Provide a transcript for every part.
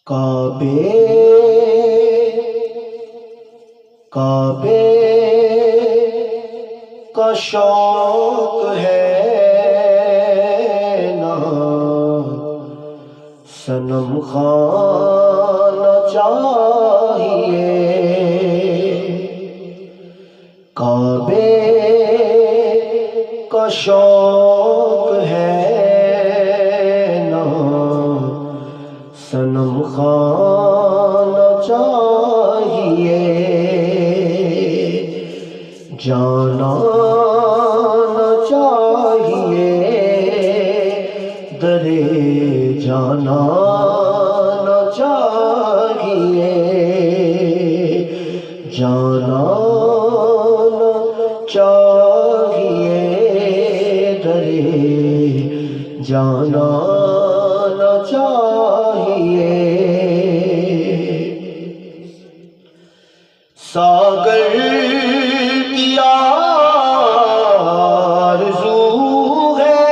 کعبے کعبے کا شوق ہے نا، صنم خانہ چاہیے۔ کعبے کا شوق ہے نا، صنم خانہ چاہیے۔ جانا نہ چاہیے درے جانا نہ چاہیے، جانا نہ چاہیے درے جانا نہ چاہیے۔ ساگر کی آرزو ہے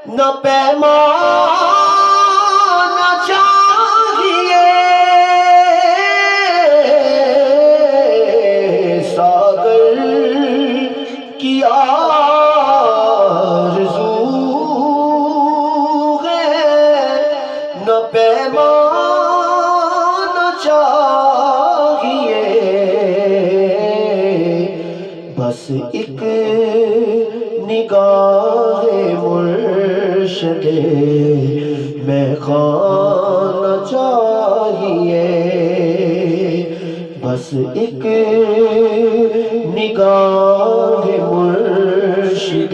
نہ پیمانا چاہیے، ساگر کی آرزو ہے نہ پیمانا چاہیے، بس ایک نگاہ مرشد میں خانہ چاہیے، بس ایک نگاہ مرشد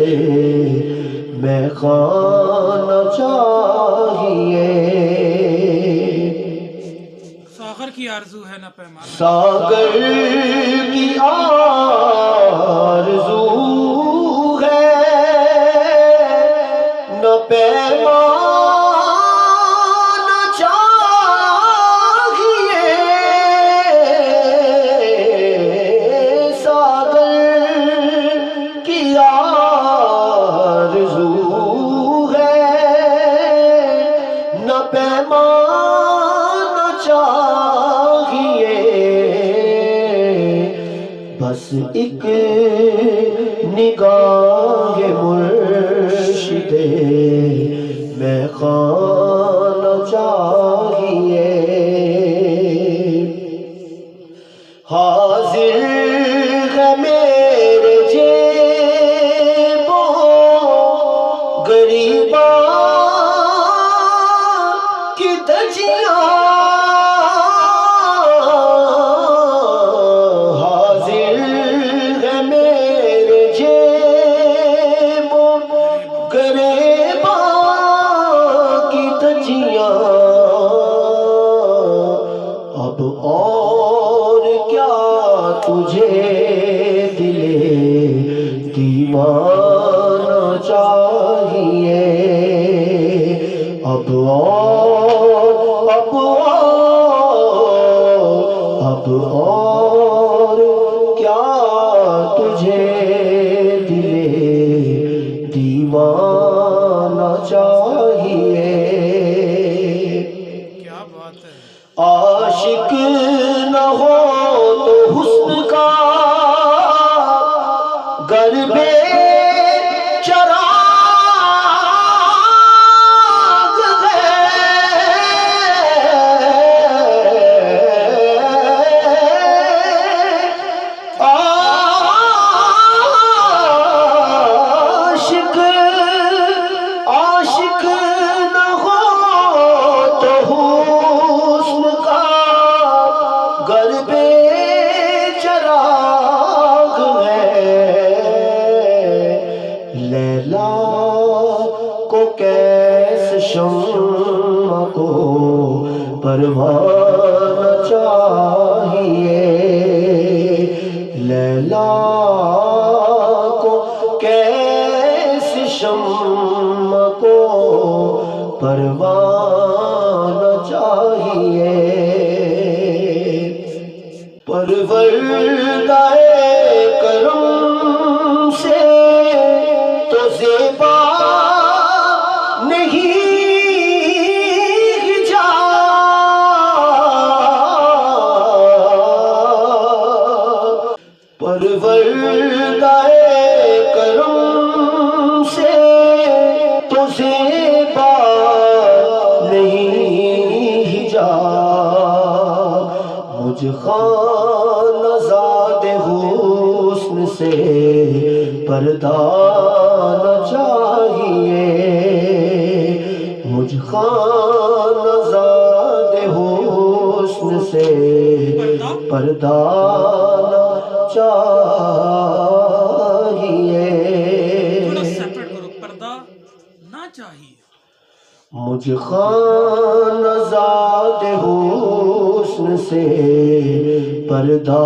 میں خانہ چاہیے۔ ساغر کی آرزو ہے نہ پیمانہ، ساگر کی آرزو ہے نہ پیمانہ چاہیے، ساگر کی آرزو ہے نہ پیمانہ چاہیے، بس ایک نگاہ مرشد میں خانہ چاہیے۔ حاضر ہے میرے جیبوں غریباں کی دھجیاں، حاضر ہے میرے جیبوں غریباں کی دھجیاں، اب اور کیا تجھے دلے دیوانہ چاہیے، اب اور کیا تجھے دلے دیوانہ چاہیے۔ کیا بات ہے۔ عاشق نہ ہو تو حسن کا گر بے چراغ ہے، عاشق نہ ہو تو حسن کا گر بے چراغ ہے، لیلا کو کیسے شمع کو پروانہ چاہیے، لیلا کو کیسے شمع کو پروانہ چاہیے، پروردگارِ کرم پردہ کرم سے تو زیبا نہیں حجاب، مجھ خانہ زاد حسن سے پردہ نہ چاہیے، مجھ خانہ زاد حسن سے پردہ نہ چاہیے، تھوڑا سیپریٹ کرو، پردہ نہ چاہیے، مجھ خانہ زاد حسن سے پردہ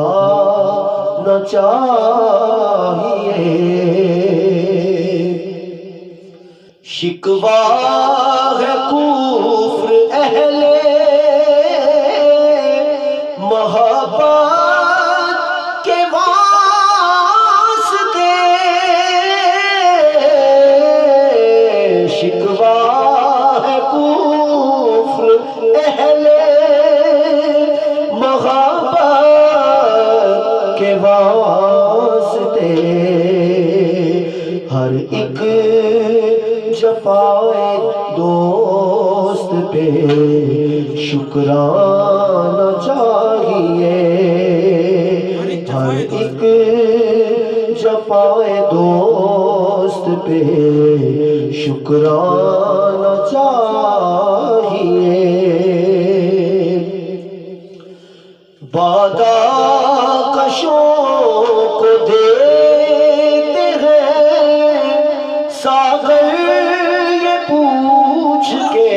نہ چاہیے، شکوہ ہے کفر اہل محبت کے واسطے، شکوہ ہے کفر اہل محبت کے واسطے، ہر ایک جفائے دوست پہ شکرانہ چاہیے، ہر ایک جفائے دوست پہ شکرانہ چاہیے، بادہ کشوں کو دیتے ہیں ساغر یہ پوچھ کے،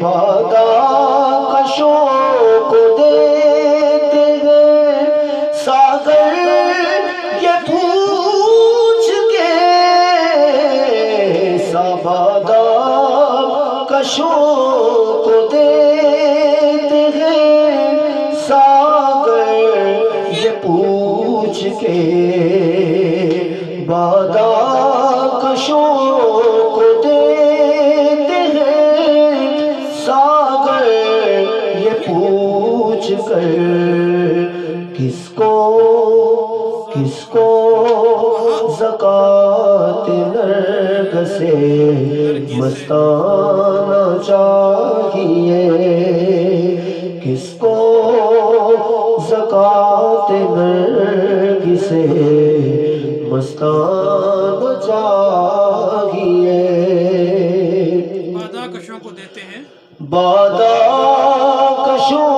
بادہ کشوں کو دیتے ہیں ساغر یہ پوچھ کے، بادہ کشوں کو دیتے ہیں ساغر یہ پوچھ کے، بادہ کشوں کو دیتے ہیں ساغر یہ پوچھ کر، کس کو زکوٰۃ نرگس سے مستانہ چاہیے، کس کو زکوٰۃ نرگس سے مستانہ چاہیے، بادہ کشوں کو دیتے ہیں، بادہ کشوں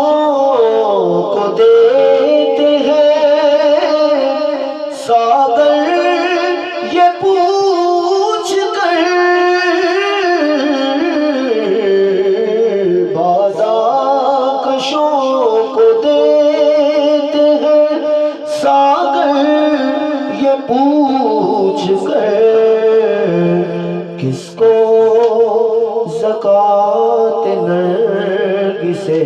کو دیتے ہیں ساغر یہ پوچھ کر، بادہ کشوں کو دیتے ہیں ساغر یہ پوچھ کر، کس کو زکوٰۃ نرگس سے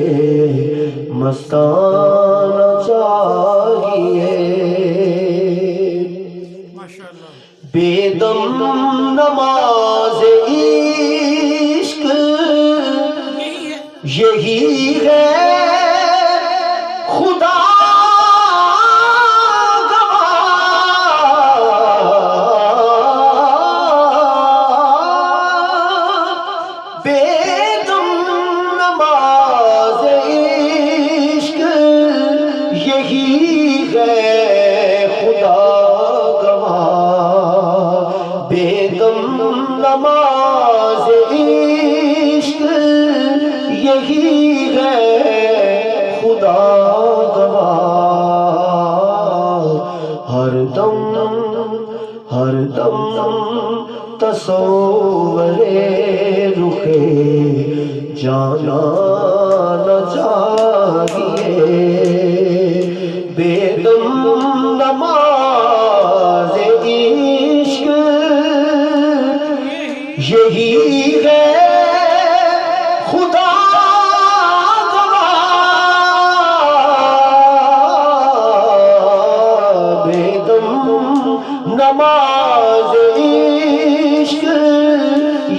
مستانہ چاہیے، ماشاءاللہ، بے دم نماز عشق یہی ہے خدا نماز عشق یہی ہے خدا گواہ، ہر دم تصور رخ جانا نہ چاہیے، بے دم نماز عشق یہی ہے خدا گواہ، بے دم نماز عشق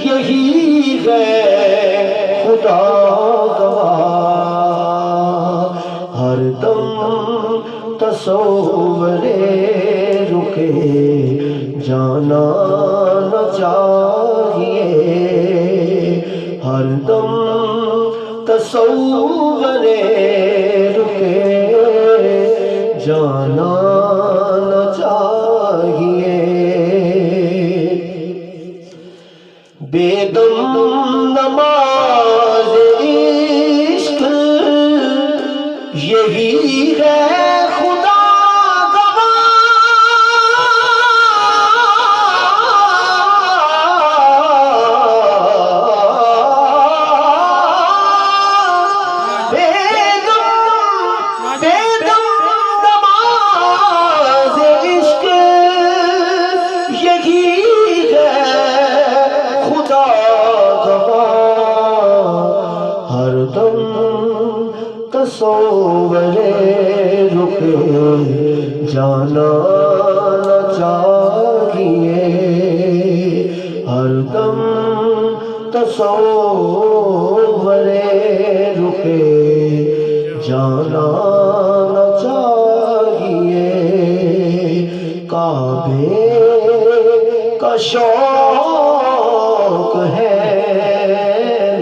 یہی ہے خدا گواہ، ہر دم تصور رکے جانا نہ چاہیے، ہر دم تصور رکے جانا نہ چاہیے، بے دم نماز عشق یہی ہے خدا گواہ، بے دم نماز عشق یہی ہے خدا گواہ، ہر دم تصور رکے جانا نہ چاہیے، ہر دم تصور رکے جانا نہ چاہیے، کعبے کا شوق ہے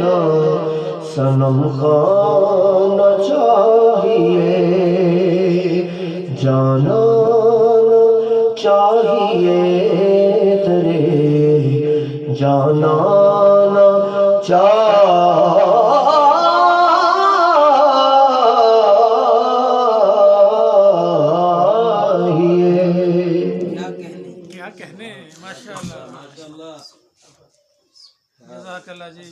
نا صنم خانہ چاہیے، جانا نہ چاہیے تیرے جانا نہ چاہیے۔ کیا کہنے، ماشاءاللہ، جزاک اللہ جی۔